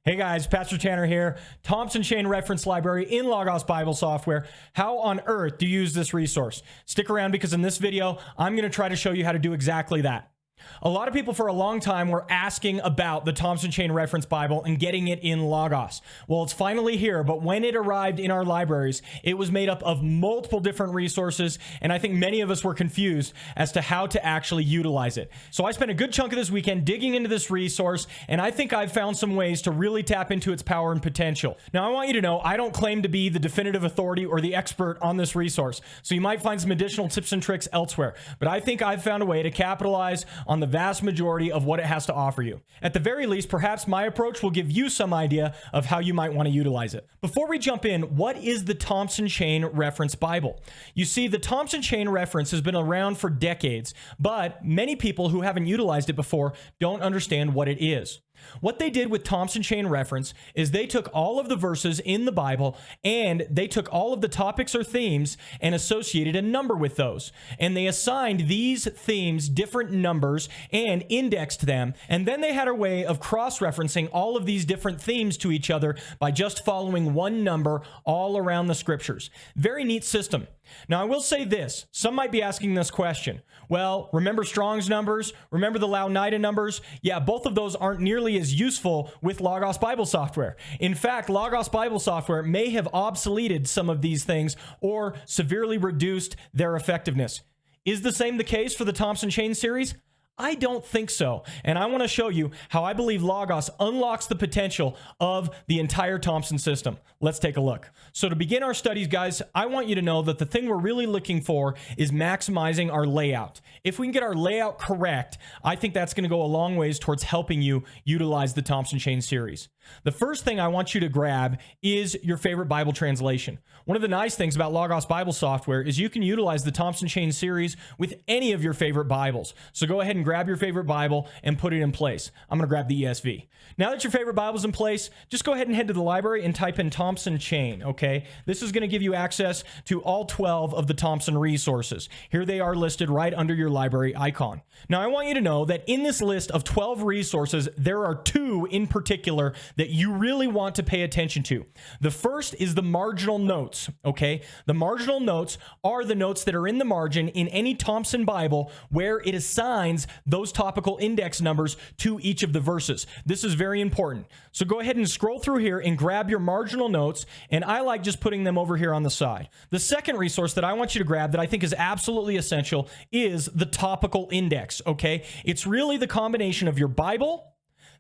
Hey guys, Pastor Tanner here. Thompson Chain Reference Library in Logos Bible software. How on earth do you use this resource? Stick around because in this video, I'm going to try to show you how to do exactly that. A lot of people for a long time were asking about the Thompson Chain Reference Bible and getting it in Logos. Well, it's finally here, but when it arrived in our libraries, it was made up of multiple different resources, and I think many of us were confused as to how to actually utilize it. So I spent a good chunk of this weekend digging into this resource, and I think I've found some ways to really tap into its power and potential. Now, I want you to know I don't claim to be the definitive authority or the expert on this resource, so you might find some additional tips and tricks elsewhere, but I think I've found a way to capitalize on the vast majority of what it has to offer you. At the very least, perhaps my approach will give you some idea of how you might want to utilize it. Before we jump in, what is the Thompson Chain Reference Bible? You see, the Thompson Chain Reference has been around for decades, but many people who haven't utilized it before don't understand what it is. What they did with Thompson Chain Reference is they took all of the verses in the Bible and they took all of the topics or themes and associated a number with those. And they assigned these themes different numbers and indexed them. And then they had a way of cross-referencing all of these different themes to each other by just following one number all around the scriptures. Very neat system. Now, I will say this. Some might be asking this question. Well, remember Strong's numbers? Remember the Loudoun numbers? Yeah, both of those aren't nearly as useful with Logos Bible software. In fact, Logos Bible software may have obsoleted some of these things or severely reduced their effectiveness. Is the same the case for the Thompson Chain series? I don't think so, and I want to show you how I believe Logos unlocks the potential of the entire Thompson system. Let's take a look. So to begin our studies, guys, I want you to know that the thing we're really looking for is maximizing our layout. If we can get our layout correct, I think that's going to go a long ways towards helping you utilize the Thompson Chain series. The first thing I want you to grab is your favorite Bible translation. One of the nice things about Logos Bible software is you can utilize the Thompson Chain series with any of your favorite Bibles. So go ahead and grab your favorite Bible and put it in place. I'm going to grab the ESV. Now that your favorite Bible's in place, just go ahead and head to the library and type in Thompson Chain, okay? This is going to give you access to all 12 of the Thompson resources. Here they are listed right under your library icon. Now I want you to know that in this list of 12 resources, there are two in particular that you really want to pay attention to. The first is the marginal notes, okay? The marginal notes are the notes that are in the margin in any Thompson Bible where it assigns those topical index numbers to each of the verses. This is very important. So go ahead and scroll through here and grab your marginal notes, and I like just putting them over here on the side. The second resource that I want you to grab that I think is absolutely essential is the topical index, okay? It's really the combination of your Bible,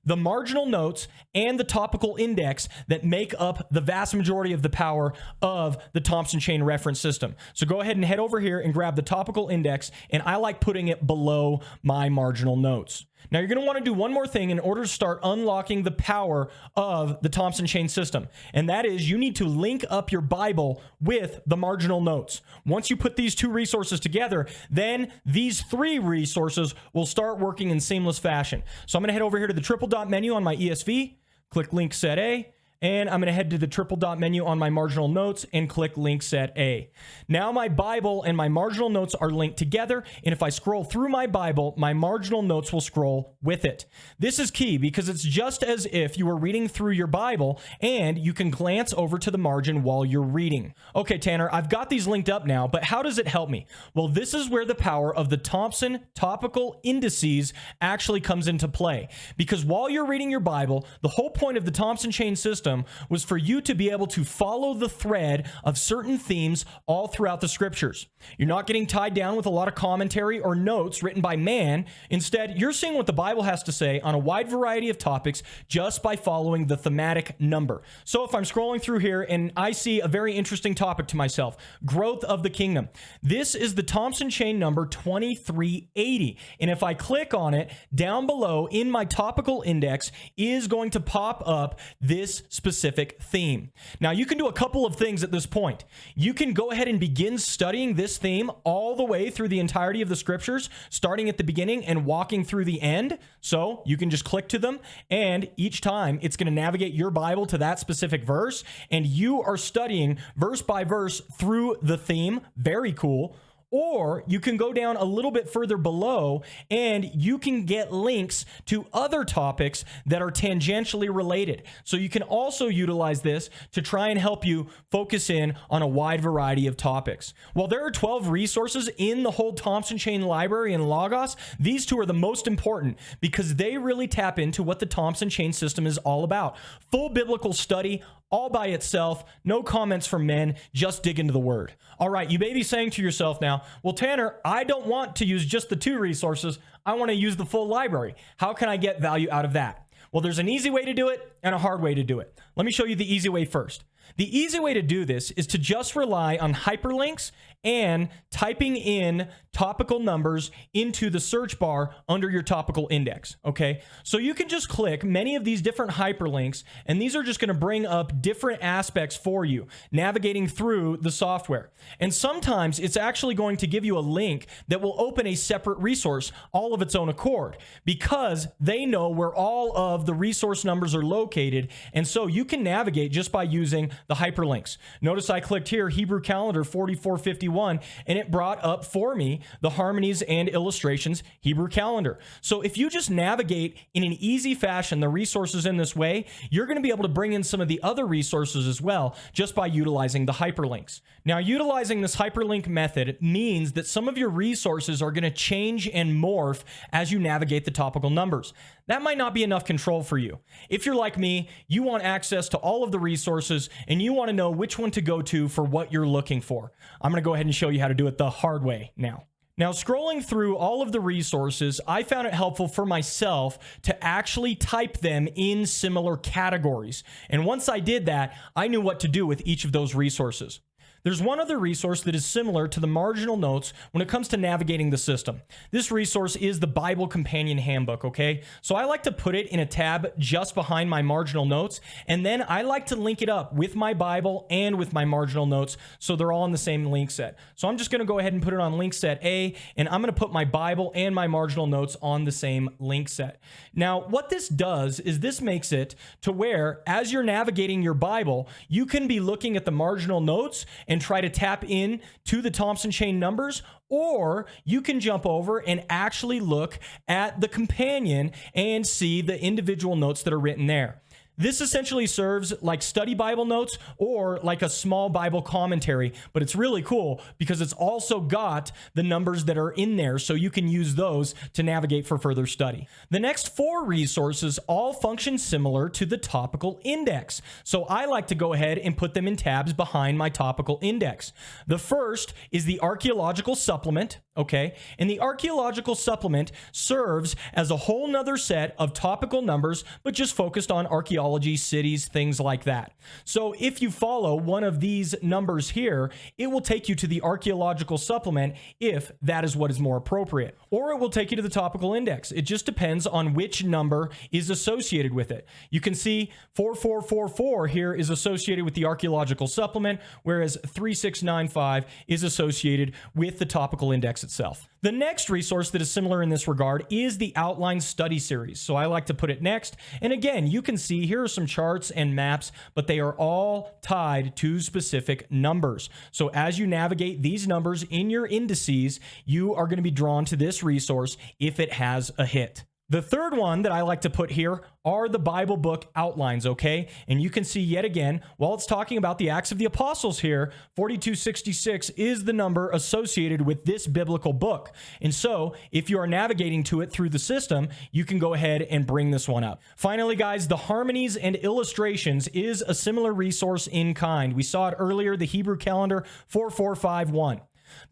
the marginal notes, and the topical index that make up the vast majority of the power of the Thompson Chain Reference system. So go ahead and head over here and grab the topical index, and I like putting it below my marginal notes. Now, you're going to want to do one more thing in order to start unlocking the power of the Thompson Chain system, and that is you need to link up your Bible with the marginal notes. Once you put these two resources together, then these three resources will start working in seamless fashion. So I'm going to head over here to the triple dot menu on my ESV, click Link Set A, and I'm going to head to the triple dot menu on my marginal notes and click Link Set A. Now my Bible and my marginal notes are linked together, and if I scroll through my Bible, my marginal notes will scroll with it. This is key because it's just as if you were reading through your Bible and you can glance over to the margin while you're reading. Okay, Tanner, I've got these linked up now, but how does it help me? Well, this is where the power of the Thompson topical indices actually comes into play. Because while you're reading your Bible, the whole point of the Thompson Chain system was for you to be able to follow the thread of certain themes all throughout the scriptures. You're not getting tied down with a lot of commentary or notes written by man. Instead, you're seeing what the Bible has to say on a wide variety of topics just by following the thematic number. So if I'm scrolling through here and I see a very interesting topic to myself, growth of the kingdom, this is the Thompson Chain number 2380. And if I click on it, down below in my topical index is going to pop up this specific theme. Now, you can do a couple of things at this point. You can go ahead and begin studying this theme all the way through the entirety of the scriptures, starting at the beginning and walking through the end. So you can just click to them, and each time it's going to navigate your Bible to that specific verse, and you are studying verse by verse through the theme. Very cool. Or you can go down a little bit further below and you can get links to other topics that are tangentially related. So you can also utilize this to try and help you focus in on a wide variety of topics. While there are 12 resources in the whole Thompson Chain library in Logos, these two are the most important because they really tap into what the Thompson Chain system is all about. Full biblical study, all by itself, no comments from men, just dig into the word. All right, you may be saying to yourself now, well, Tanner, I don't want to use just the 2 resources. I want to use the full library. How can I get value out of that? Well, there's an easy way to do it and a hard way to do it. Let me show you the easy way first. The easy way to do this is to just rely on hyperlinks and typing in topical numbers into the search bar under your topical index, okay? So you can just click many of these different hyperlinks, and these are just going to bring up different aspects for you, navigating through the software. And sometimes it's actually going to give you a link that will open a separate resource all of its own accord because they know where all of the resource numbers are located, and so you can navigate just by using the hyperlinks. Notice I clicked here, Hebrew calendar 4451, and it brought up for me the harmonies and illustrations Hebrew calendar. So if you just navigate in an easy fashion the resources in this way, you're going to be able to bring in some of the other resources as well just by utilizing the hyperlinks. Now, utilizing this hyperlink method means that some of your resources are going to change and morph as you navigate the topical numbers. That might not be enough control for you. If you're like me, you want access to all of the resources and you want to know which one to go to for what you're looking for. I'm going to go ahead and show you how to do it the hard way now. Now, scrolling through all of the resources, I found it helpful for myself to actually type them in similar categories. And once I did that, I knew what to do with each of those resources. There's one other resource that is similar to the marginal notes when it comes to navigating the system. This resource is the Bible Companion Handbook, okay? So I like to put it in a tab just behind my marginal notes, and then I like to link it up with my Bible and with my marginal notes so they're all in the same link set. So I'm just going to go ahead and put it on link set A, and I'm going to put my Bible and my marginal notes on the same link set. Now, what this does is this makes it to where, as you're navigating your Bible, you can be looking at the marginal notes and try to tap in to the Thompson Chain numbers, or you can jump over and actually look at the companion and see the individual notes that are written there. This essentially serves like study Bible notes or like a small Bible commentary, but it's really cool because it's also got the numbers that are in there so you can use those to navigate for further study. The next 4 resources all function similar to the topical index, so I like to go ahead and put them in tabs behind my topical index. The first is the archaeological supplement, okay? And the archaeological supplement serves as a whole nother set of topical numbers, but just focused on archaeology, cities, things like that. So if you follow one of these numbers here, it will take you to the archaeological supplement if that is what is more appropriate. Or it will take you to the topical index. It just depends on which number is associated with it. You can see 4444 here is associated with the archaeological supplement, whereas 3695 is associated with the topical index itself. The next resource that is similar in this regard is the outline study series. So I like to put it next. And again, you can see here are some charts and maps, but they are all tied to specific numbers. So as you navigate these numbers in your indices, you are going to be drawn to this resource if it has a hit. The third one that I like to put here are the Bible book outlines, okay? And you can see yet again, while it's talking about the Acts of the Apostles here, 4266 is the number associated with this biblical book. And so, if you are navigating to it through the system, you can go ahead and bring this one up. Finally, guys, the harmonies and illustrations is a similar resource in kind. We saw it earlier, the Hebrew calendar 4451.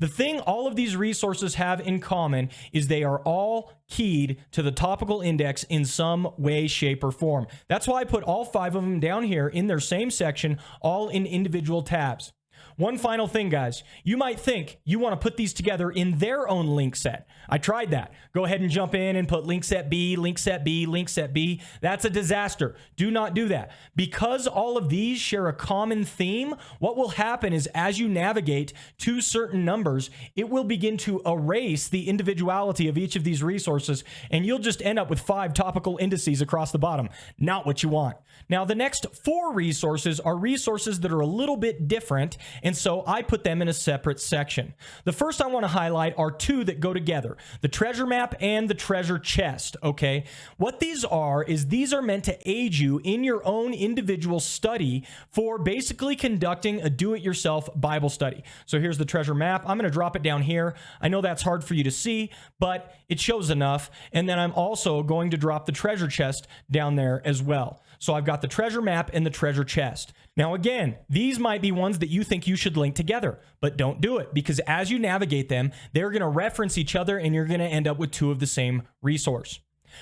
The thing all of these resources have in common is they are all keyed to the topical index in some way, shape, or form. That's why I put all 5 of them down here in their same section, all in individual tabs. One final thing, guys. You might think you want to put these together in their own link set. I tried that. Go ahead and jump in and put link set B, link set B, link set B. That's a disaster. Do not do that. Because all of these share a common theme, what will happen is as you navigate to certain numbers, it will begin to erase the individuality of each of these resources, and you'll just end up with 5 topical indices across the bottom. Not what you want. Now, the next 4 resources are resources that are a little bit different, and so I put them in a separate section. The first I want to highlight are two that go together, the treasure map and the treasure chest, okay? What these are is these are meant to aid you in your own individual study for basically conducting a do-it-yourself Bible study. So here's the treasure map. I'm going to drop it down here. I know that's hard for you to see, but it shows enough. And then I'm also going to drop the treasure chest down there as well. So I've got the treasure map and the treasure chest. Now again, these might be ones that you think you should link together, but don't do it, because as you navigate them, they're going to reference each other and you're going to end up with two of the same resource.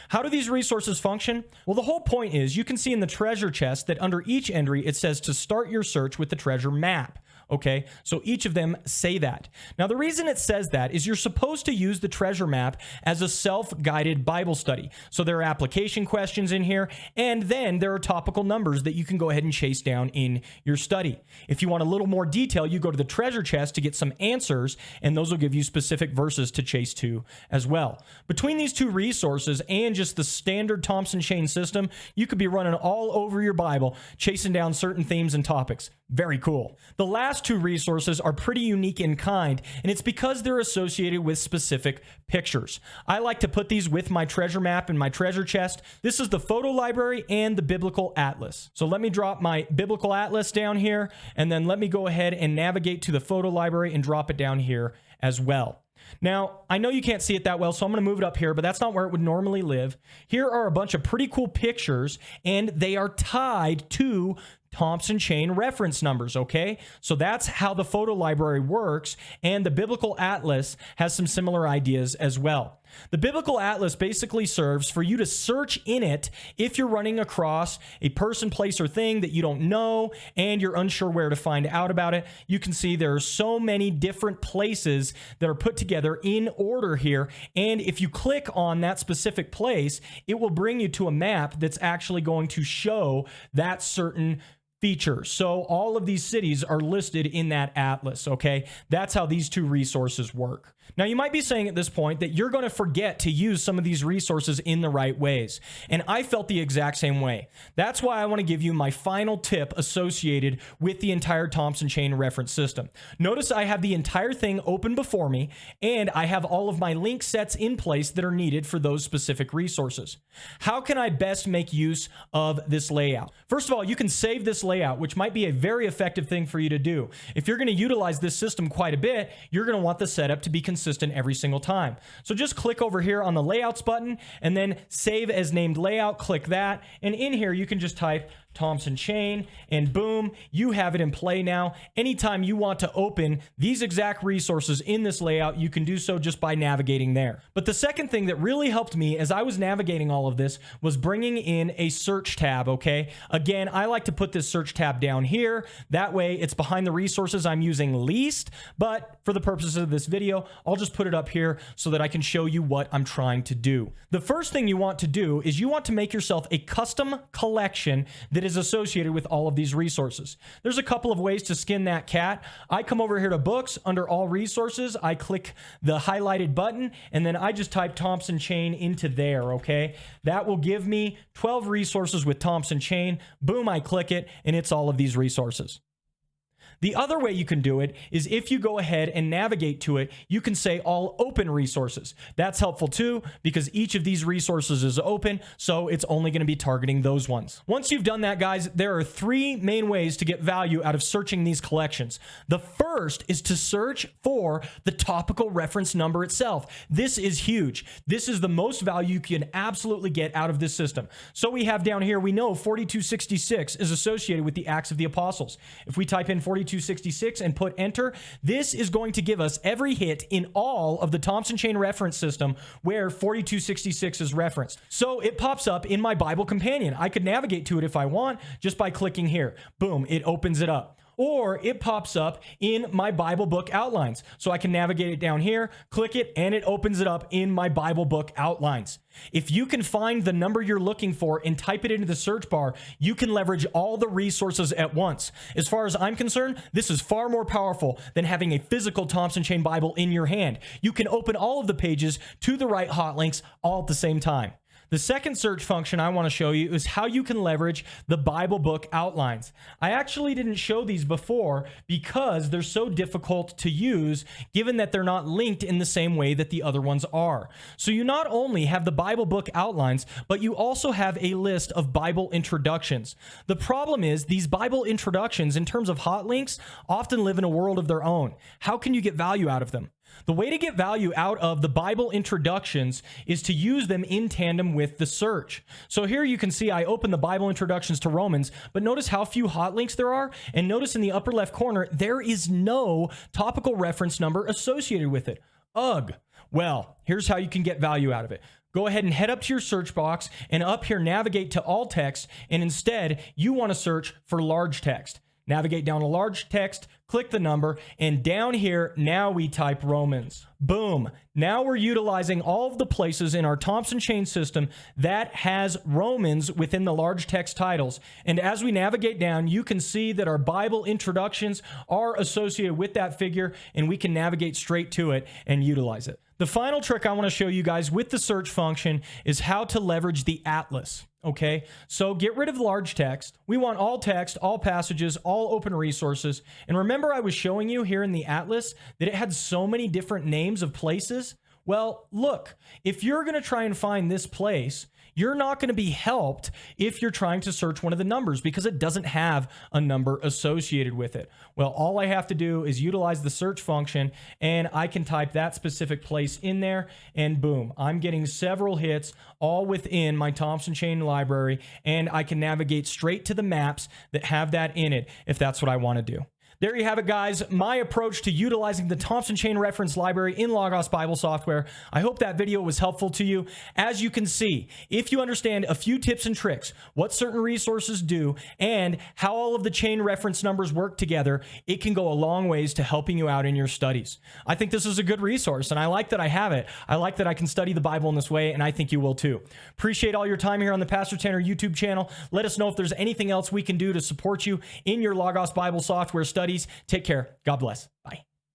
How do these resources function? Well, the whole point is you can see in the treasure chest that under each entry, it says to start your search with the treasure map. Okay, so each of them say that. Now, the reason it says that is you're supposed to use the treasure map as a self-guided Bible study. So there are application questions in here, and then there are topical numbers that you can go ahead and chase down in your study. If you want a little more detail, you go to the treasure chest to get some answers, and those will give you specific verses to chase to as well. Between these two resources and just the standard Thompson chain system, you could be running all over your Bible, chasing down certain themes and topics. Very cool. The last two resources are pretty unique in kind, and it's because they're associated with specific pictures. I like to put these with my treasure map and my treasure chest. This is the photo library and the biblical atlas. So let me drop my biblical atlas down here, and then let me go ahead and navigate to the photo library and drop it down here as well. Now, I know you can't see it that well, so I'm going to move it up here, but that's not where it would normally live. Here are a bunch of pretty cool pictures, and they are tied to Thompson chain reference numbers, okay? So that's how the photo library works, and the biblical atlas has some similar ideas as well. The biblical atlas basically serves for you to search in it if you're running across a person, place, or thing that you don't know and you're unsure where to find out about it. You can see there are so many different places that are put together in order here, and if you click on that specific place, it will bring you to a map that's actually going to show that certain feature. So all of these cities are listed in that atlas, okay? That's how these two resources work. Now, you might be saying at this point that you're going to forget to use some of these resources in the right ways, and I felt the exact same way. That's why I want to give you my final tip associated with the entire Thompson chain reference system. Notice I have the entire thing open before me, and I have all of my link sets in place that are needed for those specific resources. How can I best make use of this layout? First of all, you can save this layout, which might be a very effective thing for you to do. If you're going to utilize this system quite a bit, you're going to want the setup to be consistent every single time. So just click over here on the layouts button and then save as named layout, click that, and in here you can just type Thompson chain, and boom, you have it in play now. Anytime you want to open these exact resources in this layout, you can do so just by navigating there. But the second thing that really helped me as I was navigating all of this was bringing in a search tab, okay? Again, I like to put this search tab down here. That way it's behind the resources I'm using least, but for the purposes of this video, I'll just put it up here so that I can show you what I'm trying to do. The first thing you want to do is you want to make yourself a custom collection that is associated with all of these resources. There's a couple of ways to skin that cat. I come over here to books under all resources. I click the highlighted button and then I just type Thompson chain into there, okay? That will give me 12 resources with Thompson chain. Boom, I click it and it's all of these resources. The other way you can do it is if you go ahead and navigate to it, you can say all open resources. That's helpful too because each of these resources is open, so it's only going to be targeting those ones. Once you've done that, guys, there are three main ways to get value out of searching these collections. The first is to search for the topical reference number itself. This is huge. This is the most value you can absolutely get out of this system. So we have down here, we know 4266 is associated with the Acts of the Apostles. If we type in 4266 and put enter, this is going to give us every hit in all of the Thompson chain reference system where 4266 is referenced. So it pops up in my Bible companion. I could navigate to it if I want just by clicking here. Boom, it opens it up. Or it pops up in my Bible book outlines. So I can navigate it down here, click it, and it opens it up in my Bible book outlines. If you can find the number you're looking for and type it into the search bar, you can leverage all the resources at once. As far as I'm concerned, this is far more powerful than having a physical Thompson chain Bible in your hand. You can open all of the pages to the right hot links all at the same time. The second search function I want to show you is how you can leverage the Bible book outlines. I actually didn't show these before because they're so difficult to use given that they're not linked in the same way that the other ones are. So you not only have the Bible book outlines, but you also have a list of Bible introductions. The problem is these Bible introductions, in terms of hot links, often live in a world of their own. How can you get value out of them? The way to get value out of the Bible introductions is to use them in tandem with the search. So here you can see I opened the Bible introductions to Romans, but notice how few hot links there are. And notice in the upper left corner, there is no topical reference number associated with it. Ugh. Well, here's how you can get value out of it. Go ahead and head up to your search box and up here navigate to all text. And instead, you want to search for large text. Navigate down to large text, click the number, and down here, now we type Romans. Boom. Now we're utilizing all of the places in our Thompson chain system that has Romans within the large text titles. And as we navigate down, you can see that our Bible introductions are associated with that figure, and we can navigate straight to it and utilize it. The final trick I want to show you guys with the search function is how to leverage the atlas. Okay, so get rid of large text. We want all text, all passages, all open resources. And remember I was showing you here in the atlas that it had so many different names of places? Well, look, if you're going to try and find this place, you're not going to be helped if you're trying to search one of the numbers because it doesn't have a number associated with it. Well, all I have to do is utilize the search function and I can type that specific place in there and boom, I'm getting several hits all within my Thompson Chain library, and I can navigate straight to the maps that have that in it if that's what I want to do. There you have it, guys. My approach to utilizing the Thompson Chain Reference library in Logos Bible software. I hope that video was helpful to you. As you can see, if you understand a few tips and tricks, what certain resources do, and how all of the chain reference numbers work together, it can go a long ways to helping you out in your studies. I think this is a good resource, and I like that I have it. I like that I can study the Bible in this way, and I think you will too. Appreciate all your time here on the Pastor Tanner YouTube channel. Let us know if there's anything else we can do to support you in your Logos Bible software studies. Take care. God bless. Bye.